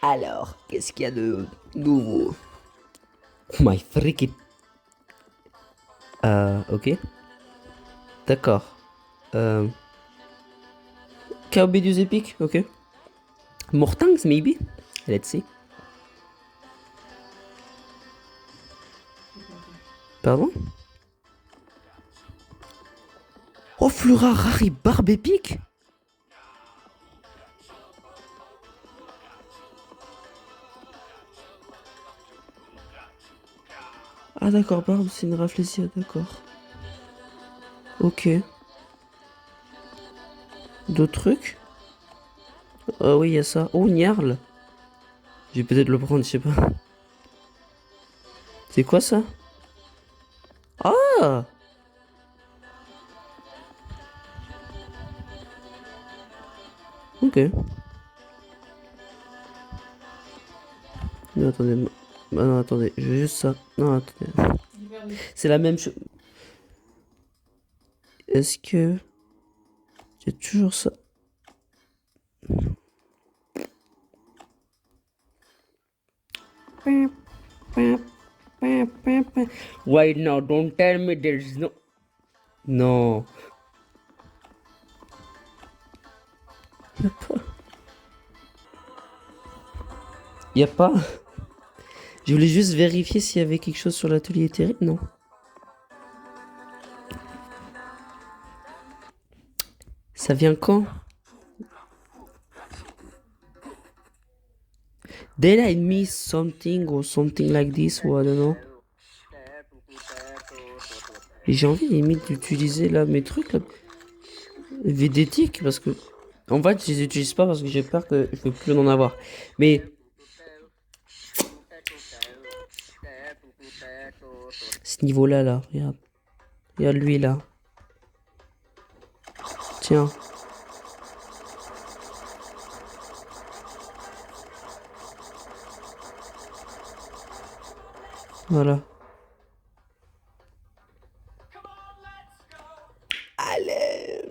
Alors, qu'est-ce qu'il y a de nouveau? Oh my freaking... ok. D'accord. Euh... Cowbedius Epic, ok. More tanks, maybe? Let's see. Pardon? Oh, Flora Rari Barbe épique? Ah d'accord, Barbe, c'est une Rafflesia, d'accord. Ok. D'autres trucs? Ah oui, il y a ça. Oh, Niarl. Je vais peut-être le prendre, je sais pas. C'est quoi ça? Ah! Ok. Non, attendez. Ah non, attendez. Je veux juste ça. Non, attendez. C'est la même chose. Est-ce que... J'ai toujours ça. Wait, now, don't tell me there's no... Non. Y'a pas. Y'a pas. Je voulais juste vérifier s'il y avait quelque chose sur l'atelier terrible. Non. Ça vient quand? Did I miss something or something like this or I don't know. Et j'ai envie limite d'utiliser là mes trucs là. Vidétiques parce que en fait je les utilise pas parce que j'ai peur que je vais plus en avoir. Mais ce niveau là, regarde. Regarde lui là. Tiens. Voilà. Allez.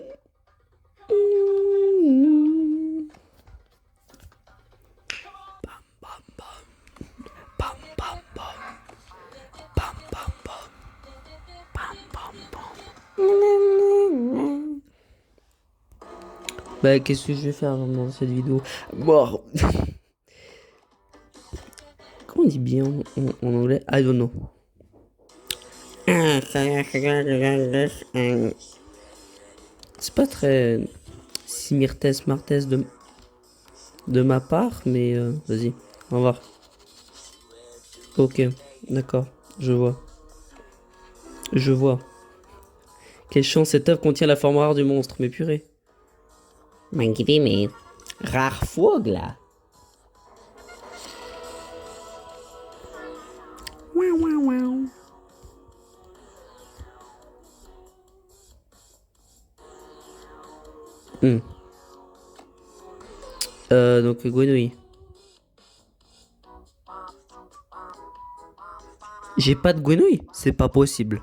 Bam bam bam. Bam bam bam. Bam bam bam. Bam bam bam. Bah qu'est-ce que je vais faire dans cette vidéo? Mort. Comment on dit bien en anglais? I don't know. C'est pas très simirtes martes de ma part, mais vas-y, on va voir. Ok, d'accord, je vois. Je vois. Quelle chance, cette œuvre contient la forme rare du monstre, mais purée. Manqué, mais rare fougue là. Hmm. Donc grenouille. J'ai pas de grenouille, c'est pas possible.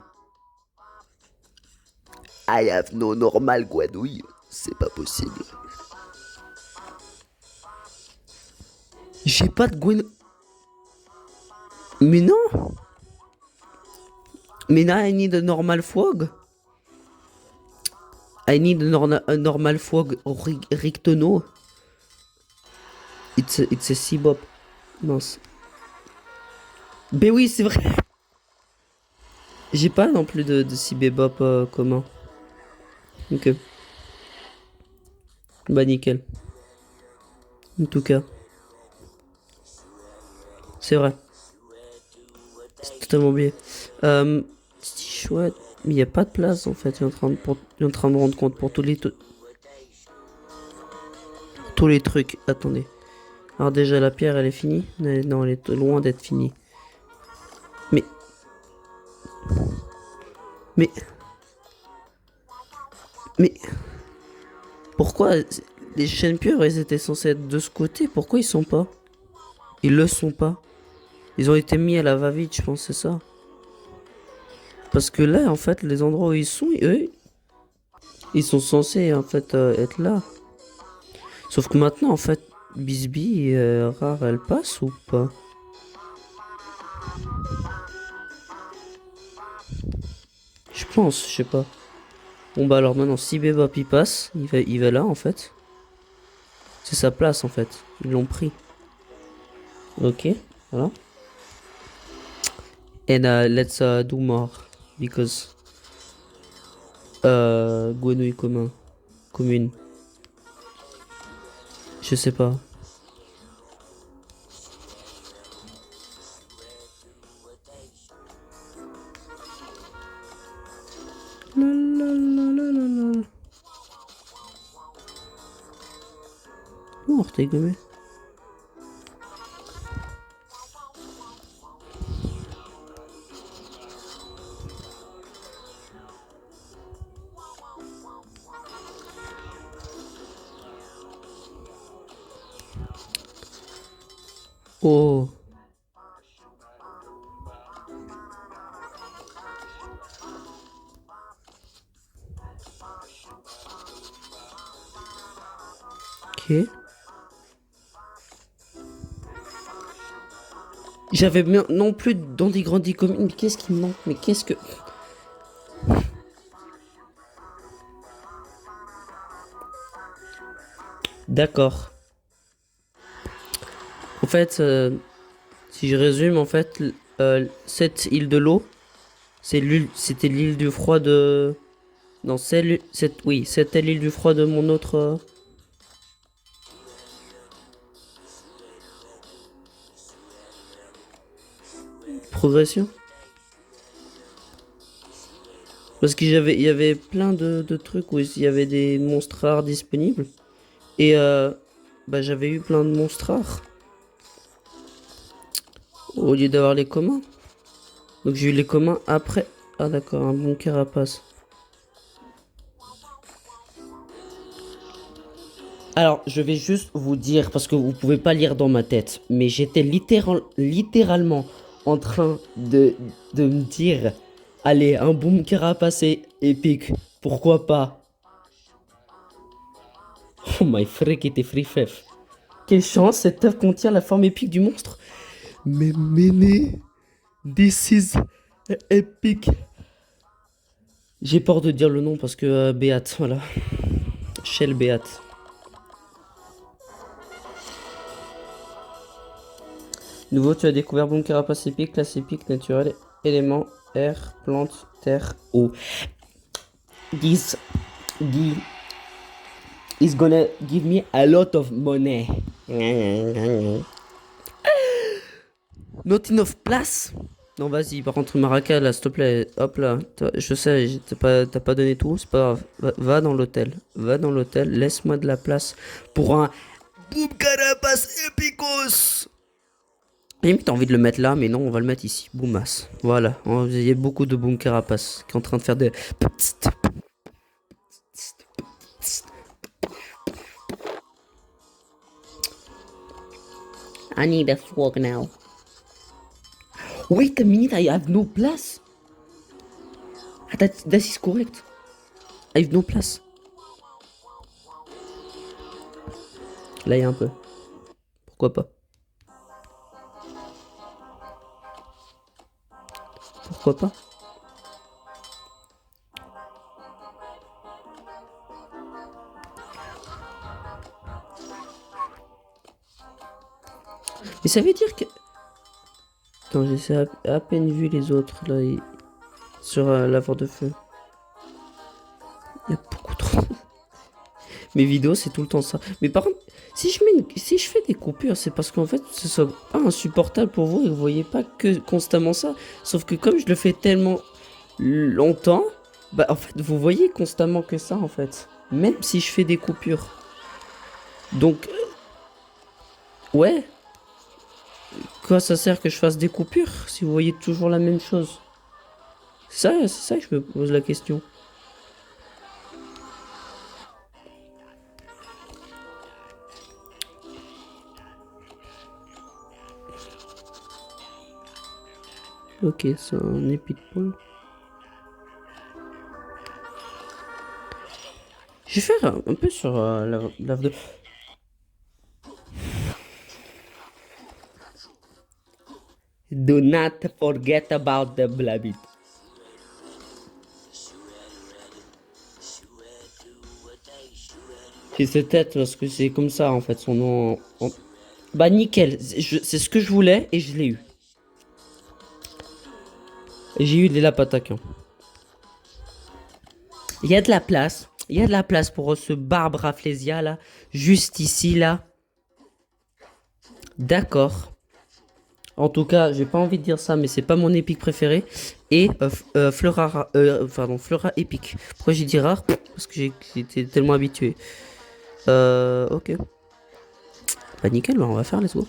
I have no normal grenouille, c'est pas possible. J'ai pas de grenouille. Mais non. Mais non, I need a normal frog. I need a normal frog rictono. It's a Seabop. Mince. Ben oui, c'est vrai. J'ai pas non plus de Seabop commun. Ok. Bah nickel. En tout cas. C'est vrai. C'est totalement oublié. C'est chouette. Mais il n'y a pas de place en fait. Je suis en train de me rendre compte pour tous les trucs. Attendez. Alors déjà la pierre elle est finie. Non, elle est loin d'être finie. Mais... Mais... Mais... Pourquoi les chaînes pures elles étaient censées être de ce côté? Pourquoi ils sont pas? Ils le sont pas. Ils ont été mis à la va-vite, je pense, c'est ça. Parce que là, en fait, les endroits où ils sont, eux, ils sont censés, en fait, être là. Sauf que maintenant, en fait, Bisbee rare, elle passe ou pas? Je pense, je sais pas. Bon bah alors maintenant, si Bebop il passe, il va là en fait. C'est sa place en fait. Ils l'ont pris. Ok, voilà. And let's do more. Because Gwenouille commun. Commune. Je sais pas. La, la, la, la, la, la. Oh, t'es gommé. Oh. Ok. J'avais bien non plus dans des grandes communes. Mais qu'est-ce qui me manque? Mais qu'est-ce que. D'accord. En fait, si je résume, en fait, cette île de l'eau, c'était l'île du froid de. Non, oui, c'était l'île du froid de mon autre progression. Parce il y avait plein de trucs où il y avait des monstres rares disponibles. Et bah, j'avais eu plein de monstres rares au lieu d'avoir les communs. Donc j'ai eu les communs après. Ah d'accord, un bon carapace. Alors, je vais juste vous dire, parce que vous pouvez pas lire dans ma tête, mais j'étais littéralement en train de me dire, allez, un boom carapacé épique, pourquoi pas? Oh my frick, était free fef. Quelle chance, cette œuvre contient la forme épique du monstre. Mais méné, this is epic. J'ai peur de dire le nom parce que Béat, voilà. Shell Béat. Nouveau, tu as découvert bon carapace épique, classe épique, naturel, élément, air, plante, terre, eau. This gi- is gonna give me a lot of money. Not enough place? Non, vas-y, par contre, Maraca, là, s'il te plaît, hop là. Je sais, t'as pas donné tout, c'est pas grave. Va dans l'hôtel. Va dans l'hôtel, laisse-moi de la place pour un Boom Carapace Epicos. Limite, t'as envie de le mettre là, mais non, on va le mettre ici. Boomas. Voilà. Il y a beaucoup de Boom Carapace qui est en train de faire des. I need a fork now. Wait a minute, I have no place. Ah, that is correct. I have no place. Là, il y a un peu. Pourquoi pas? Pourquoi pas? Mais ça veut dire que. Attends, j'ai à peine vu les autres là sur l'avant de feu. Il y a beaucoup trop. Mes vidéos, c'est tout le temps ça. Mais par contre, si je fais des coupures, c'est parce qu'en fait, ce soit pas insupportable pour vous et vous voyez pas que constamment ça. Sauf que comme je le fais tellement longtemps, bah en fait, vous voyez constamment que ça en fait. Même si je fais des coupures. Donc, ouais. Quoi ça sert que je fasse des coupures si vous voyez toujours la même chose? C'est ça que je me pose la question. Ok, c'est un épi de poing. Je vais faire un peu sur la de. Do not forget about the blabbit. J'ai cette tête parce que c'est comme ça en fait son nom. Bah nickel, c'est ce que je voulais et je l'ai eu. J'ai eu des lapataques. Il y a de la place. Il y a de la place pour ce barbe Rafflesia là. Juste ici là. D'accord. En tout cas, j'ai pas envie de dire ça, mais c'est pas mon épique préféré. Et Fleura épique. Pourquoi j'ai dit rare? Parce que j'étais tellement habitué. Ok. Bah nickel, bah, on va faire les go.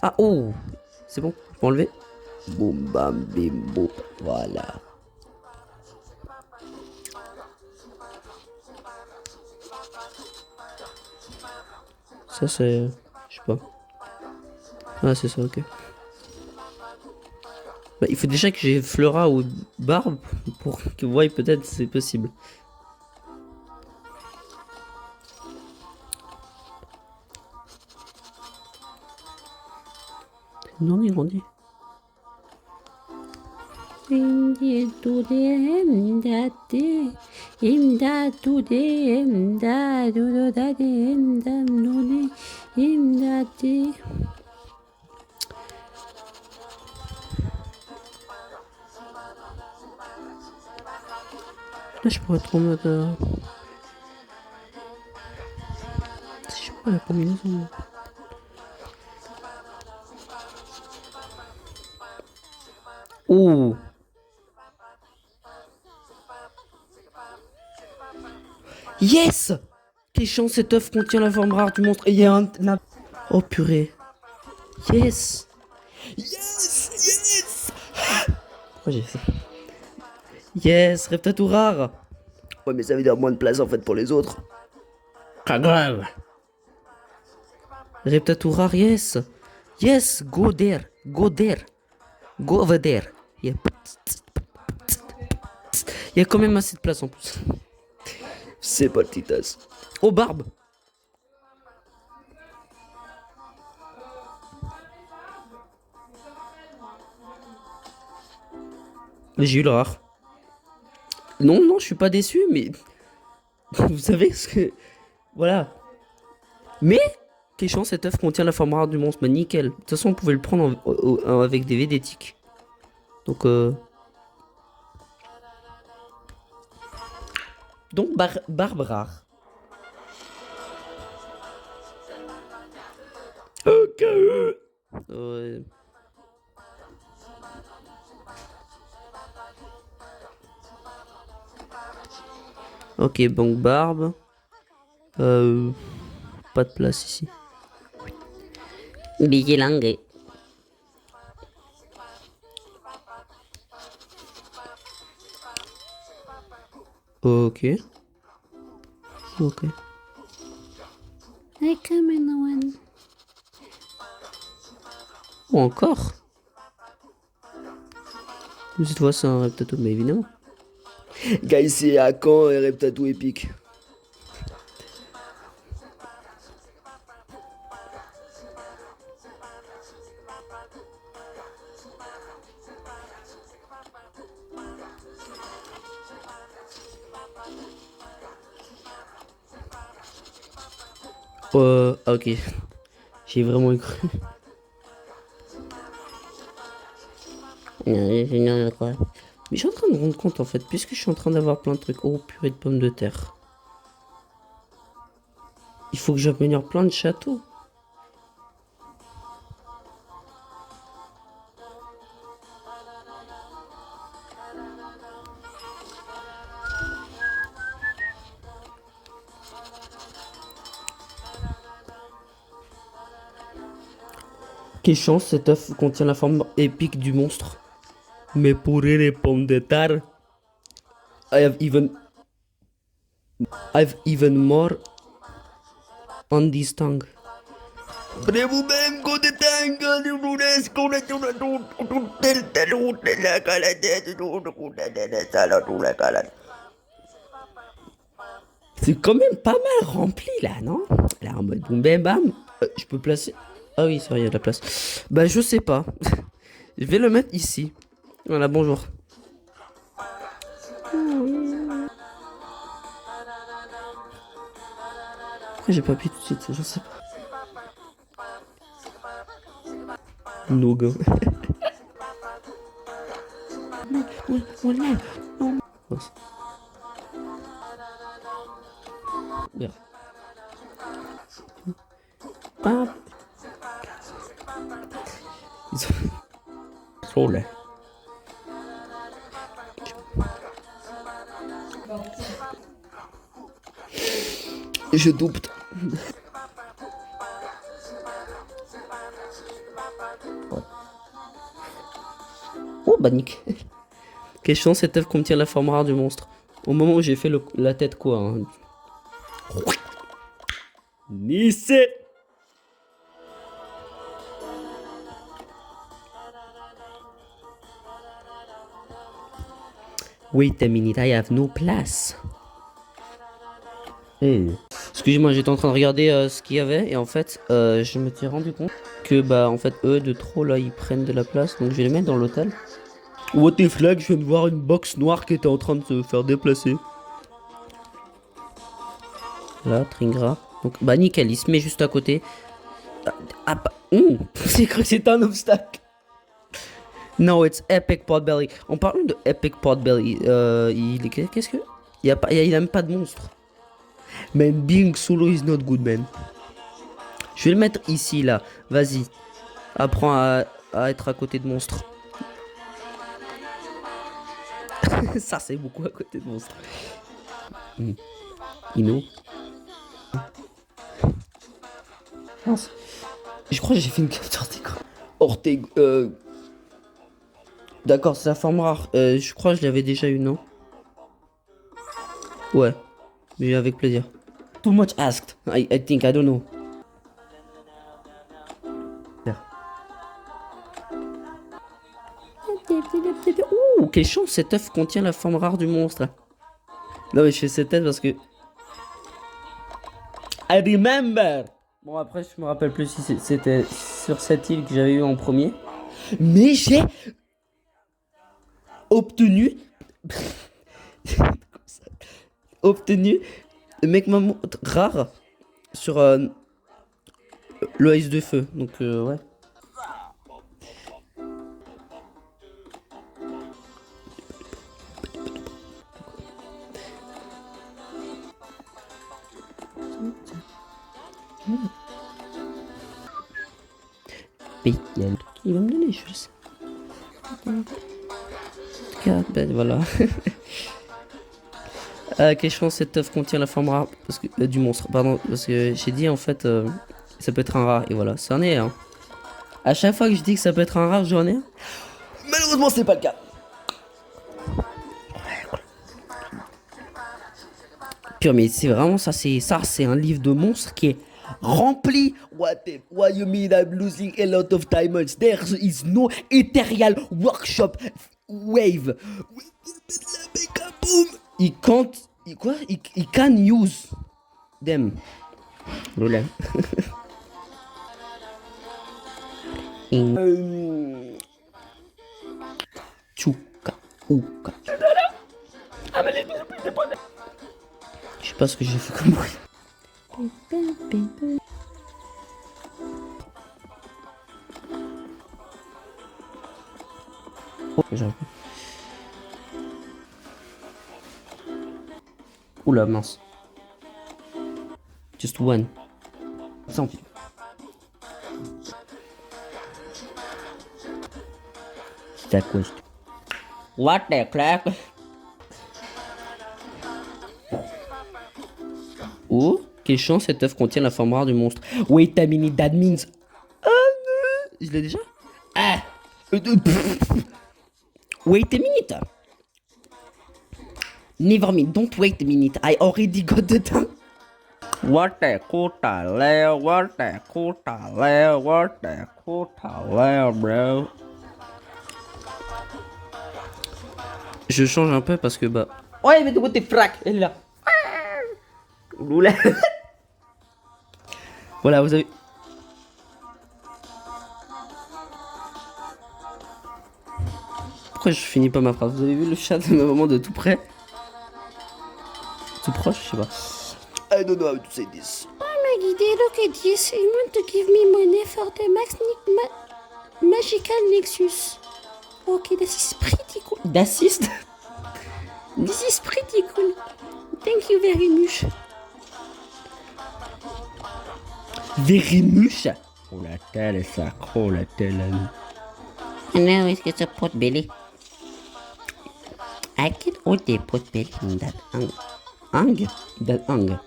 Ah oh, c'est bon, je peux enlever. Boum bam bim boum. Voilà. Ça c'est, je sais pas. Ah c'est ça, ok. Bah, il faut déjà que j'ai Fleura ou Barbe pour que vous voyez peut-être c'est possible. Non, il grandit. Là, je pourrais être en mode. Je sais pas la combinaison. Oh! Yes! Quelle chance cet œuf contient la forme rare du monstre. Et il y a un. Oh purée. Yes! Yes! Yes! Pourquoi j'ai fait ça? Yes! Reptatou rare! Ouais, mais ça veut dire moins de place en fait pour les autres. Pas grave! Reptatou rare, yes! Yes! Go there! Go there! Go over there! Yeah. Il y a quand même assez de place en plus. C'est pas le titas. Oh, barbe! J'ai eu le rare. Non, non, je suis pas déçu, mais. Vous savez ce que. Voilà. Mais. Quelle chance, cet œuf contient la forme rare du monstre. Bah, nickel. De toute façon, on pouvait le prendre avec des védétiques. Donc, Donc, barbe rare. Ok. Ouais. Ok, donc barbe. Pas de place ici. Billet langue. Ok. Ok. I come in one. Oh, encore. Cette fois, c'est un Reptatou, mais évidemment. Guys, c'est à quand un Reptatou épique? Ok. J'ai vraiment cru. Mais je suis en train de me rendre compte en fait, puisque je suis en train d'avoir plein de trucs. Oh, purée de pommes de terre. Il faut que j'améliore plein de châteaux. Quelle chance, cet œuf contient la forme épique du monstre. Mais pourrir les pommes de terre. I've even more on this tongue. C'est quand même pas mal rempli là, non? Là en mode boum bam bam. Je peux placer. Ah oui, c'est vrai, il y a de la place. Bah je sais pas. Je vais le mettre ici. Voilà, bonjour. Pourquoi j'ai pas pu tout de suite? Je sais pas. No go. Merde. Ils sont... Oh là. Je doute. Oh bah nickel. Quelle chance cette œuvre contient la forme rare du monstre. Au moment où j'ai fait la tête quoi. Hein. Nice. Wait a minute, I have no place. Hey. Excusez-moi, j'étais en train de regarder ce qu'il y avait et en fait, je me suis rendu compte que bah en fait eux de trop là ils prennent de la place, donc je vais les mettre dans l'hôtel. What the flag, je viens de voir une box noire qui était en train de se faire déplacer. Là, Tringra. Donc bah nickel, il se met juste à côté. Ah bah, j'ai cru que c'était un obstacle. No, it's Epic Potbelly. En parlant de Epic Potbelly, qu'est-ce que il a pas, il a même pas de monstre. Man, being solo is not good, man. Je vais le mettre ici, là. Vas-y. Apprends à être à côté de monstres. Ça, c'est beaucoup à côté de monstres. Ino. Je crois que j'ai fait une capture d'écran. Ortega. D'accord, c'est la forme rare. Je crois que je l'avais déjà eu, non? Ouais. Mais avec plaisir. Too much asked. I think, I don't know. Ouh, quelle chance, cette œuf contient la forme rare du monstre. Non mais je fais cette tête parce que... I remember. Bon après je me rappelle plus si c'était sur cette île que j'avais eu en premier. Mais j'ai obtenu... obtenu le mec maman rare sur l'Oasis de feu. Donc ouais. Mais il y a un truc qu'il va me donner, je sais. Ben voilà. Quelle chance cette œuvre contient la forme rare parce que, du monstre, pardon, parce que j'ai dit en fait ça peut être un rare et voilà, c'en est un. À chaque fois que je dis que ça peut être un rare, j'en ai un. Malheureusement, c'est pas le cas. Pire, mais c'est vraiment ça, c'est un livre de monstres qui est rempli. What you mean I'm losing a lot of diamonds? There is no ethereal workshop wave. He can't. Quoi? He can use them. Lola. Tchouka. Ouka. Je sais pas ce que j'ai fait comme bruit. Oh, j'arrive. Oula, mince. Just one. Sans pile. That question. What the clap? Oh, quelle chance cette œuvre contient la forme rare du monstre. Wait a minute, that means... Ah non. Je l'ai déjà? Ah. Wait a minute. Never mind, don't wait a minute. I already got the time. What the what the bro. Je change un peu parce que bah... Ouais, mais de côté frac, elle est là. Oula. Voilà, vous avez... Pourquoi je finis pas ma phrase? Vous avez vu le chat de ma maman de tout près? Tout proche, je sais pas. I don't know how to say this. Maggie, look at this. You want to give me money for the magical Nexus. Okay, this is pretty cool. D'assist? This is pretty cool. Thank you very much. Very much. Oh la telle, ça. Oh la telle. And now it's get a pot belly. I can hold the pot belly in that hung. Hang? That hang.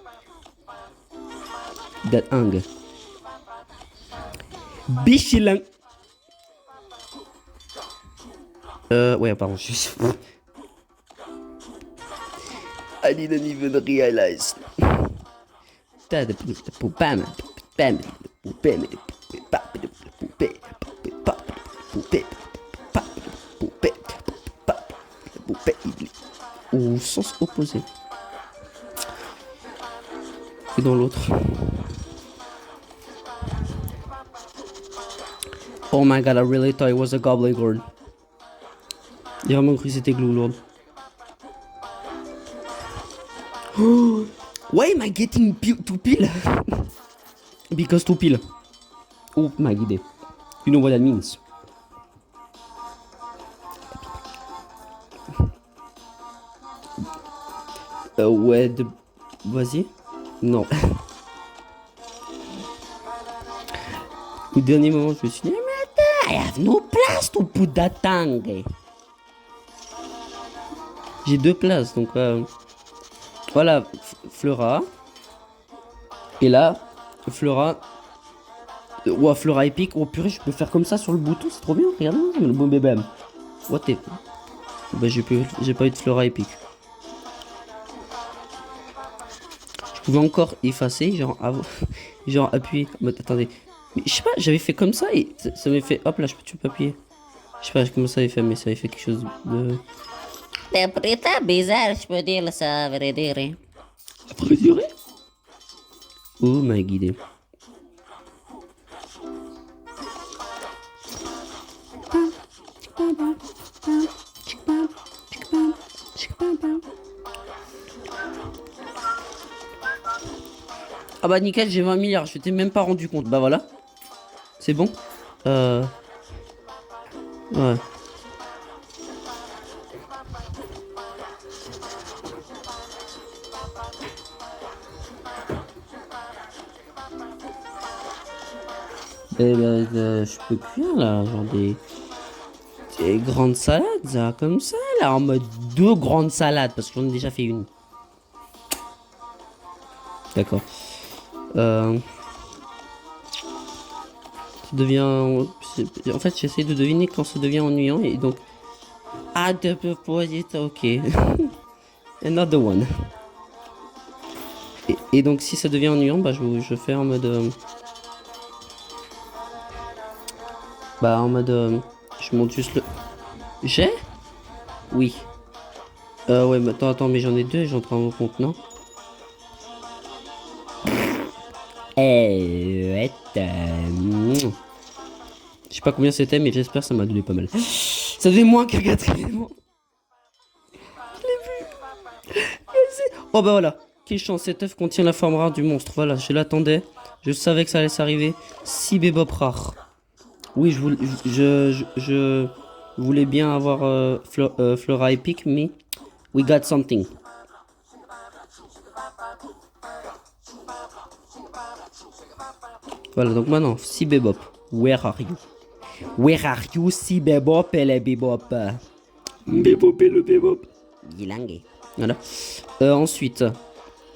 That hang. Bichilang. Ouais, pardon, je suis... I didn't even realize. T'as de poupam, poupam, poupam, poupée, au sens opposé. Et dans l'autre. Oh my god, I really thought it was a gobbledygook. J'ai vraiment cru que c'était Glue Oh, why am I getting two pill? Because two pill. Oh my god. You know what that means? Ouais, vas-y. Non. Au dernier moment, je me suis dit, mais attends, I have no place to put that thing. J'ai 2 places, donc voilà, Flora. Et là, Flora. Ouais, Flora épique. Oh purée, je peux faire comme ça sur le bouton, c'est trop bien. Regarde, le beau bébé. What the... Bah j'ai pas eu de Flora épique. Je pouvais encore effacer, genre, genre appuyer. Mais attendez. Mais je sais pas, j'avais fait comme ça et ça m'avait fait. Hop là, tu peux appuyer. Je sais pas comment ça avait fait, mais ça avait fait quelque chose de. C'est très bizarre, je peux dire ça, à vrai dire. À vrai dire? Oh m'a guidé. Ah bah nickel, j'ai 20 milliards, je t'ai même pas rendu compte. Bah voilà. C'est bon. Ouais. Et ben, je peux cuire là, genre des grandes salades, là, comme ça, là, en mode 2 grandes salades, parce que j'en ai déjà fait une. D'accord. Ça devient... En fait, j'essaie de deviner quand ça devient ennuyant, et donc... Ah, de poser, ok. Another one. Et donc, si ça devient ennuyant, bah, je fais en mode... Bah, en mode... je monte juste le... J'ai? Oui. Ouais, mais attends, mais j'en ai 2, j'en prends en compte, non? Je sais pas combien c'était, mais j'espère que ça m'a donné pas mal. Ça donnait moins qu'un quatrième. Je l'ai vu. Oh bah voilà. Quelle chance, cet œuf contient la forme rare du monstre. Voilà, je l'attendais. Je savais que ça allait s'arriver. 6 bébop rares. Oui, je voulais bien avoir Flora Epic, mais we got something. Voilà, donc maintenant, 6 bébop. Where are you? Where are you, 6 bébop et les bébop? Bébop et le bébop. Bilingue. Voilà. Ensuite,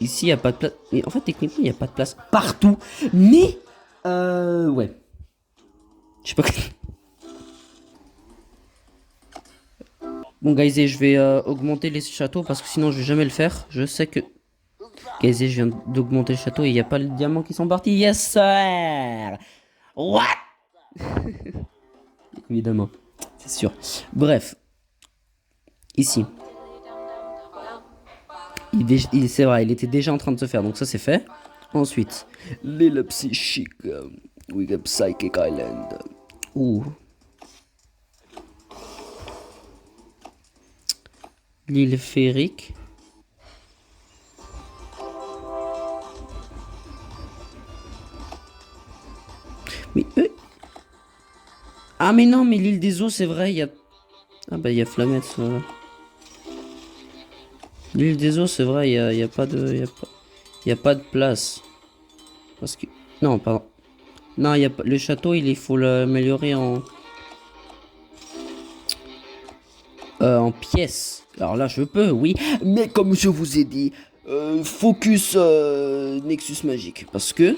ici, il n'y a pas de place. Mais en fait, techniquement, il n'y a pas de place partout. Mais, ouais. Je sais pas. Bon, guys, je vais augmenter les châteaux parce que sinon, je vais jamais le faire. Je sais que. Guys, je viens d'augmenter le château et il n'y a pas les diamants qui sont partis. Yes, sir! What? Évidemment, c'est sûr. Bref. Ici. C'est vrai, il était déjà en train de se faire, donc ça c'est fait. Ensuite, l'île psychique. We got Psychic Island. Ouh. l'île féerique. Mais eux... Ah mais non, mais l'île des eaux, c'est vrai, il y a... Ah bah il y a Flamette, voilà. L'île des eaux, c'est vrai, il y a pas de... Il y a pas de place. Parce que... Non, pardon. Non, il y a pas... Le château, il faut l'améliorer en pièces. Alors là, je peux, oui. Mais comme je vous ai dit, focus Nexus magique. Parce que...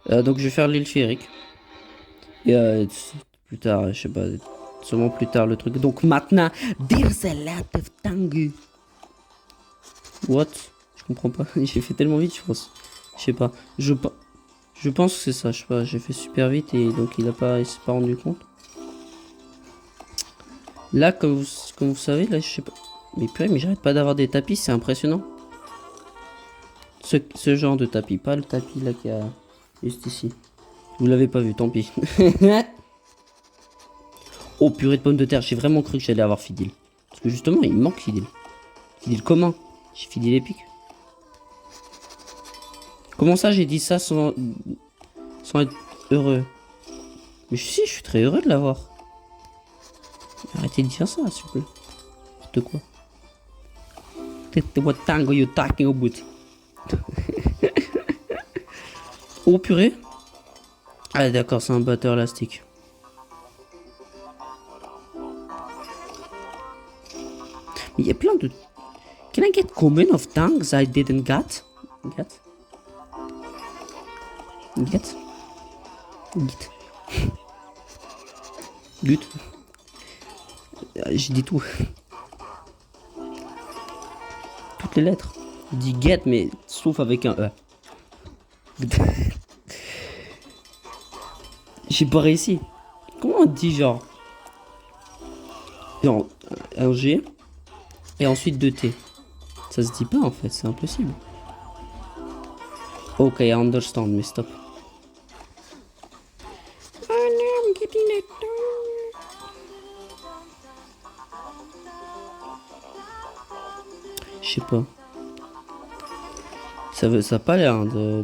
donc je vais faire l'île féerique. Et plus tard, je sais pas, sûrement plus tard le truc. Donc maintenant, there's a lot of tangu. What? Je comprends pas. J'ai fait tellement vite, je pense. Je sais pas. Je pense que c'est ça. Je sais pas. J'ai fait super vite et donc il s'est pas rendu compte. Là, comme vous savez, là, je sais pas. Mais purée, mais j'arrête pas d'avoir des tapis, c'est impressionnant. Ce genre de tapis, pas le tapis là qui a juste ici. Vous l'avez pas vu, tant pis. Oh purée de pommes de terre, j'ai vraiment cru que j'allais avoir Fidil. Parce que justement, il me manque Fidil. Fidil comment? J'ai Fidil épique. Comment ça j'ai dit ça sans être heureux? Mais si, je suis très heureux de l'avoir. Arrêtez de dire ça, s'il vous plaît. N'importe quoi. What tango you talking about? Oh purée. Ah d'accord, c'est un batteur élastique. Mais il y a plein de... Can I get common of tongues I didn't get? Gut. J'ai dit tout. Toutes les lettres. Je dis get, mais sauf avec un E. J'ai pas réussi. Comment on dit genre un G et ensuite 2 T? Ça se dit pas en fait, c'est impossible. Ok, I understand, mais stop. Oh no, I'm getting it done. Je sais pas. Ça a pas l'air hein, de.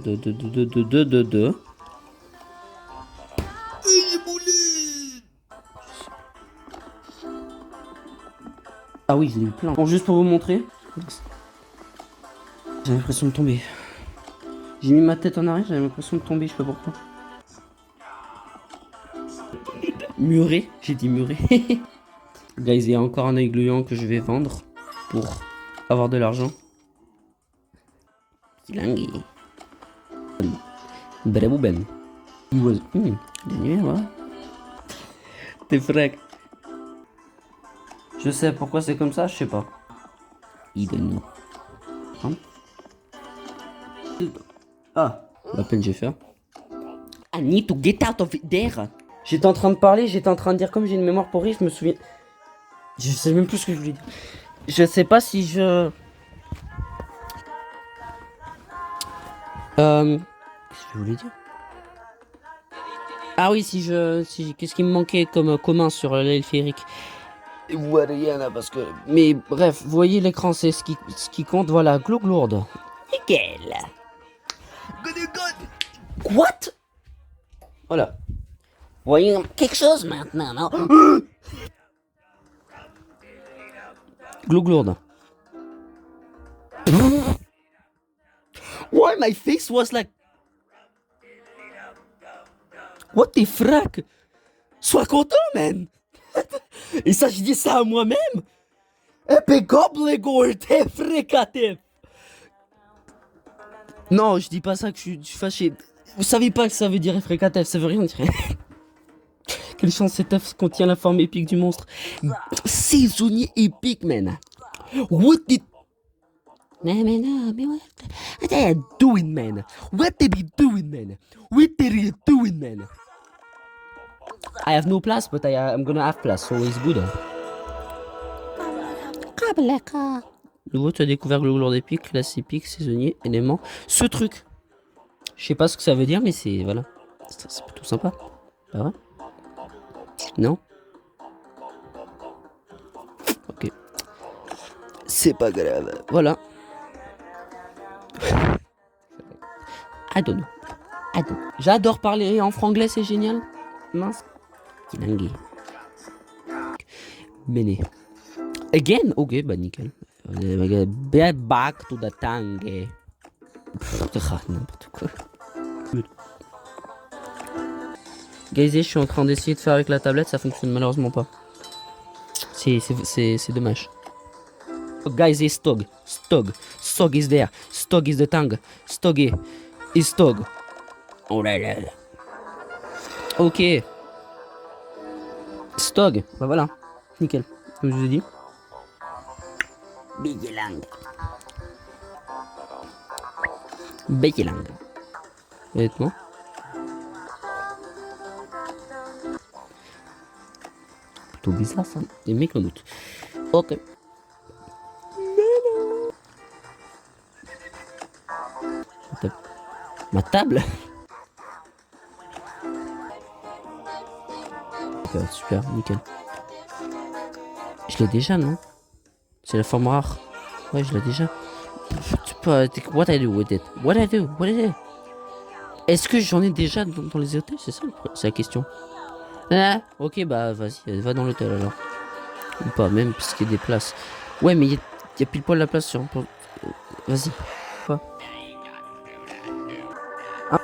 Ah oui, j'ai eu plein. Bon, juste pour vous montrer. J'ai l'impression de tomber. J'ai mis ma tête en arrière, j'avais l'impression de tomber, je sais pas pourquoi. Muré, j'ai dit muré. Guys, il y a encore un œil gluant que je vais vendre pour avoir de l'argent. Kilangui. Brebouben. He was... ouais. T'es frec. Je sais pourquoi c'est comme ça, je sais pas. Il donne nous. Hein? Ah, la peine j'ai fait. I need to get out of there. J'étais en train de parler, j'étais en train de dire comme j'ai une mémoire pourrie, je me souviens. Je sais même plus ce que je voulais dire. Je sais pas si je... Qu'est-ce que je voulais dire? Ah oui, qu'est-ce qui me manquait comme commun sur l'île féerique? Ouais, rien là, parce que... Mais bref, vous voyez l'écran, c'est ce qui compte, voilà, Glouglourde. Nickel. What? Voilà. Voyons quelque chose maintenant, non? Glouglourde. Why my face was like... What the frack? Sois content, man. Et ça, je dis ça à moi-même. T'es fricatif. Non, je dis pas ça que je suis fâché. Vous savez pas que ça veut dire effricatef, ça veut rien dire. Quelle chance cet œuf contient la forme épique du monstre. Saisonnier épique, man. What did... Non, mais what? What are you doing, man? What did you doing, man? What are you doing, man? I have no plus, but I'm gonna have plus, so it's good. Kableka. Nouveau, tu as découvert le lourd d'épique, classe épique, saisonnier, élément. Ce truc. Je sais pas ce que ça veut dire, mais c'est... Voilà. C'est plutôt sympa. Pas vrai? Non? Ok. C'est pas grave. Voilà. I don't know. J'adore parler en franglais, c'est génial. Mince. Dingue. Bene. Again? Ok, bah nickel. Back to the tangue. N'importe quoi. Guys, je suis en train d'essayer de faire avec la tablette, ça fonctionne malheureusement pas. C'est dommage. Guys, Stog. Stog is there. Stog is the tongue. Stog is Stog. Oh là là. Ok. Stog. Bah voilà. Nickel. Comme je vous ai dit. Begelang. Honnêtement. Plutôt bizarre ça. Les mecs en doute. Ok. Ma table. Ok, super, nickel. Je l'ai déjà, non? C'est la forme rare. Ouais, je l'ai déjà. What I do with it? What I do? Est-ce que j'en ai déjà dans les hôtels? C'est ça, c'est la question. Ah, ok, bah vas-y, va dans l'hôtel alors. Ou pas, même parce qu'il y a des places. Ouais, mais il y a pile poil la place sur... Vas-y. Quoi? Ah.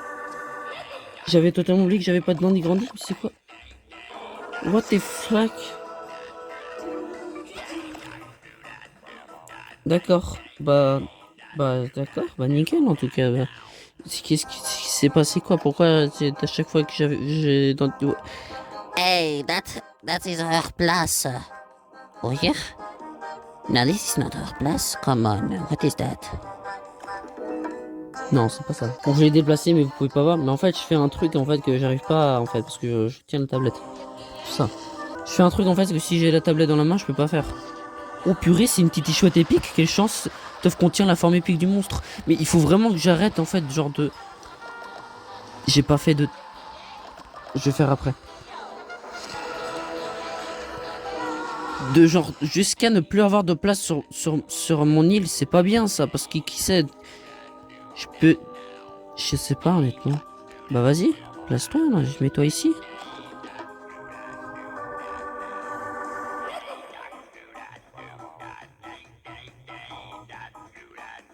J'avais totalement oublié que j'avais pas de Dandy Grandi. C'est quoi? What the fuck? D'accord. Bah d'accord. Bah nickel en tout cas. Bah. Qu'est-ce qui s'est passé quoi? Pourquoi à chaque fois que j'ai dans... Hey, that is her place. Oh yeah? No, this is not her place. Come on, what is that? Non, c'est pas ça. Bon, je l'ai déplacé, mais vous pouvez pas voir. Mais en fait, je fais un truc en fait que j'arrive pas en fait parce que je tiens la tablette. C'est ça. Je fais un truc en fait que si j'ai la tablette dans la main, je peux pas faire. Oh purée, c'est une petite chouette épique. Quelle chance. Teuf contient la forme épique du monstre. Mais il faut vraiment que j'arrête en fait, genre de. J'ai pas fait de. Je vais faire après. De genre jusqu'à ne plus avoir de place sur mon île, c'est pas bien ça, parce que qui sait. Je peux. Je sais pas honnêtement. Bah vas-y, place-toi, là, je mets toi ici.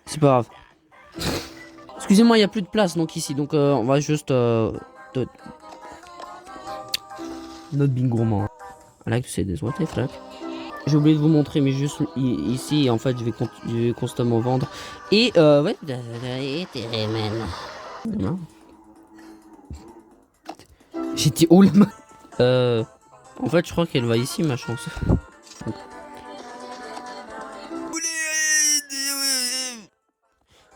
C'est pas grave. Excusez-moi, il n'y a plus de place donc ici, donc on va juste... Notre bingo. I like to say this, what the fuck. J'ai oublié de vous montrer, mais juste ici, en fait, je vais constamment vendre. Et, ouais. J'ai dit, oh la main. En fait, je crois qu'elle va ici, ma chance.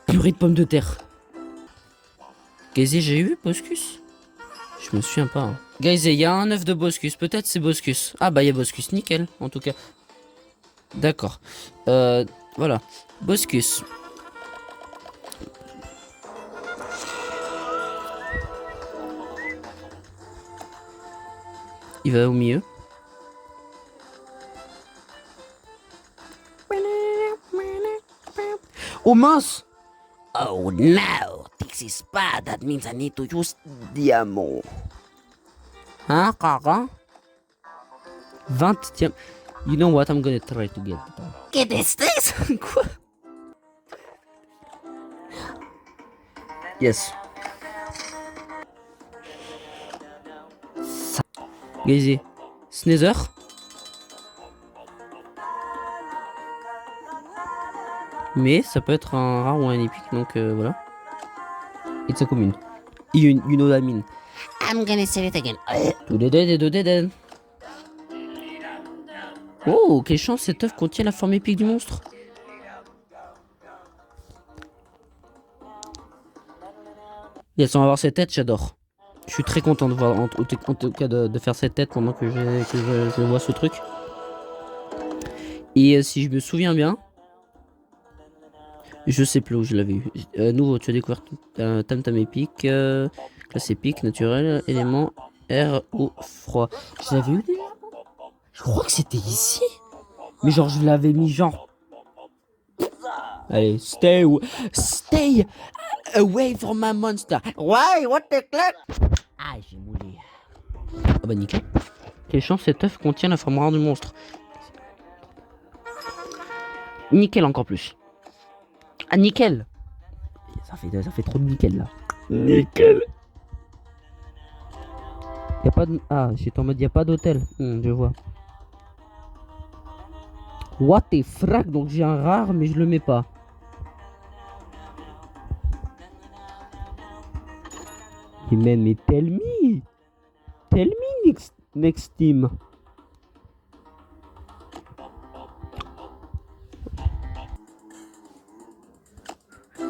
Purée de pommes de terre. Gazy, j'ai eu Boscus? Je me souviens pas. Hein. Gazy, il y a un œuf de Boscus. Peut-être c'est Boscus. Ah bah il y a Boscus, nickel, en tout cas. D'accord. Voilà. Boscus. Il va au milieu. Oh mince! Oh no, this is bad. That means I need to use diamant. Hein, Kara? 20e. You know what? I'm gonna try to get it. What is this? Quoi? Yes. Gazy. Snether. Mais ça peut être un rare ou un épique, donc voilà. It's a commune. You know what I mean. I'm gonna say it again. Oh, quelle chance, cet œuf contient la forme épique du monstre. Yes, on va voir cette tête, j'adore. Je suis très content de voir, en tout cas de faire cette tête pendant que je vois ce truc. Et si je me souviens bien, Je sais plus où je l'avais eu. Nouveau, tu as découvert Tam Tam épique, classe épique, naturel, élément, air ou froid. Je l'avais eu déjà. Je crois que c'était ici. Mais genre, je l'avais mis genre. Allez, stay away from my monster. Why? What the fuck? Ah, j'ai moulé. Ah bah nickel. Quelle chance cet œuf contient la forme rare du monstre. Nickel encore plus. Ah nickel. Ça fait trop de nickel là. Nickel. Y a pas de... Ah, j'étais en mode y a pas d'hôtel. Je vois. What the frac, donc j'ai un rare mais je le mets pas. Et man, mais tell me next team.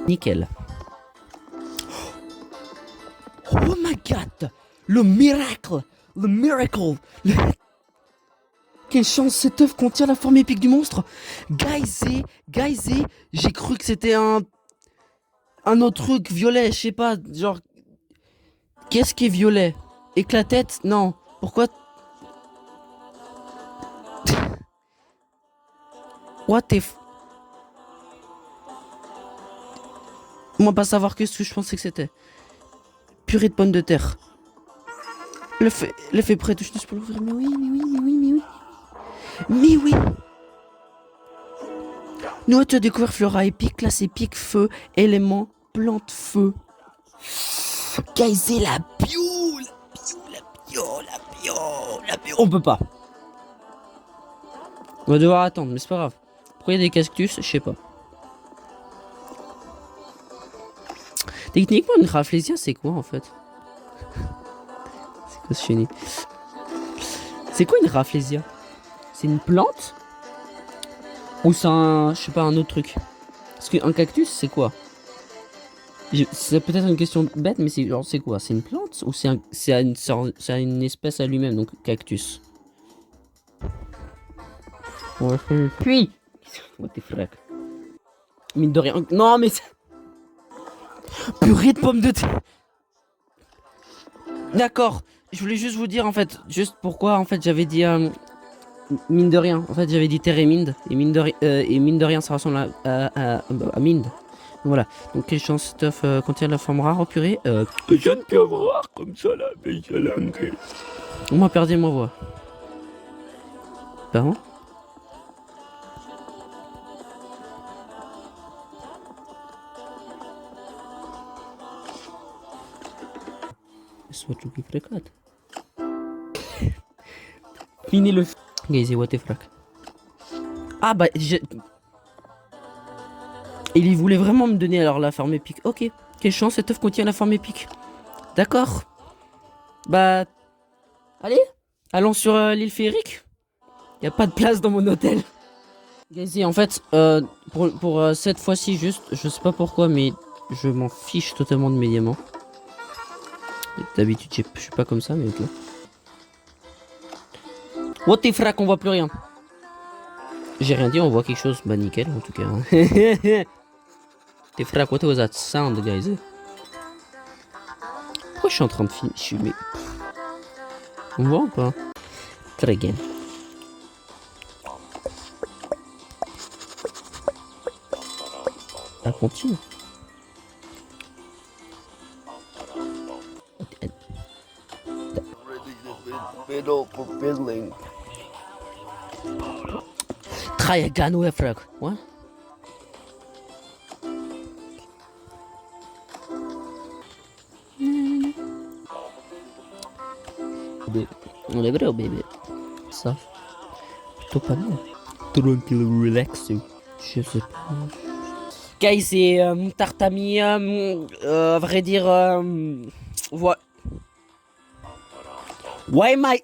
Nickel. Oh my god, le miracle. Quelle chance, cet œuf contient la forme épique du monstre. Guys, j'ai cru que c'était un autre truc violet, je sais pas, genre... Qu'est-ce qui est violet? Éclatette? Non. Pourquoi? What if... Moi pas savoir que ce que je pensais que c'était. Purée de pommes de terre. L'effet prêt, touche pour l'ouvrir. Mais oui. Nous, tu as découvert Flora épique, classe épique, feu, élément, plante, feu. Guys, la bio. On peut pas. On va devoir attendre, mais c'est pas grave. Pourquoi il y a des cactus? Je sais pas. Techniquement, une Rafflesia, c'est quoi en fait? C'est quoi ce chenille? C'est quoi une Rafflesia? C'est une plante? Ou c'est un... je sais pas, un autre truc? Parce qu'un cactus, c'est quoi? C'est peut-être une question bête, mais c'est genre, c'est quoi? C'est une plante? Ou c'est une espèce à lui-même, donc cactus? Puis what the fuck? Mine de rien... Non, mais... Purée de pommes de terre. D'accord. Je voulais juste vous dire en fait, juste pourquoi en fait j'avais dit mine de rien. En fait j'avais dit terre et mine mine de rien ça ressemble à mine. Donc, voilà. Donc quelle chance cet œuf contient la forme rare. Oh purée. Je viens de perdre rare comme ça là, mais je l'ai. On m'a perdu ma voix. Pardon? Soit tout qui fréquente. Fini le. Guys, what the fuck. Ah bah il voulait vraiment me donner alors la forme épique. Ok. Quelle chance cet œuf contient la forme épique. D'accord. Bah. Allez. Allons sur l'île féerique. Y a pas de place dans mon hôtel. Guys, en fait, pour cette fois-ci juste, je sais pas pourquoi, mais je m'en fiche totalement de mes diamants. D'habitude, je suis pas comme ça, mais ok. What the frac, on voit plus rien. J'ai rien dit, on voit quelque chose. Bah nickel, en tout cas. T'es frac, what was that sound, guys? Pourquoi je suis en train de filmer? On voit ou pas? Très bien. Ah, continue. Try again with frog. What? On est vrai au bébé. Ça. Plutôt pas mal. Tranquille, relaxé. Je sais pas. Guys, c'est Tartami. À vrai dire. Voilà. Why my.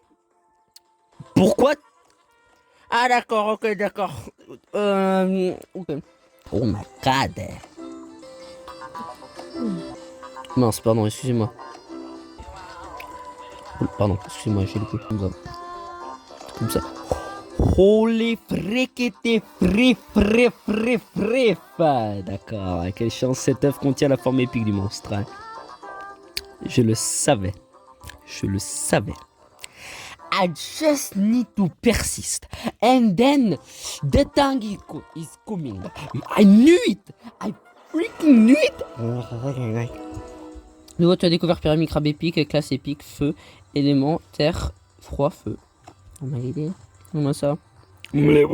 Pourquoi? Ah d'accord, ok, d'accord. Ok. Oh my god. Mince, pardon, excusez-moi. Pardon, excusez-moi, j'ai loupé. Comme ça. Holy frickety frif. D'accord, quelle chance, cet œuf contient la forme épique du monstre. Hein. Je le savais. I just need to persist. And then the time is coming. I knew it. I freaking knew it. Nouveau, tu as découvert pyramide crabe épique, classe épique, feu, élément, terre, froid, feu. On m'a aidé. Comment ça? Il est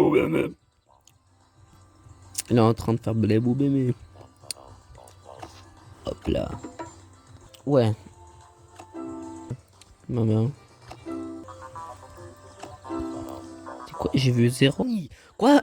en train de faire blébou bébé. Hop là. Ouais. Ma mère. C'est quoi? J'ai vu 0. Quoi?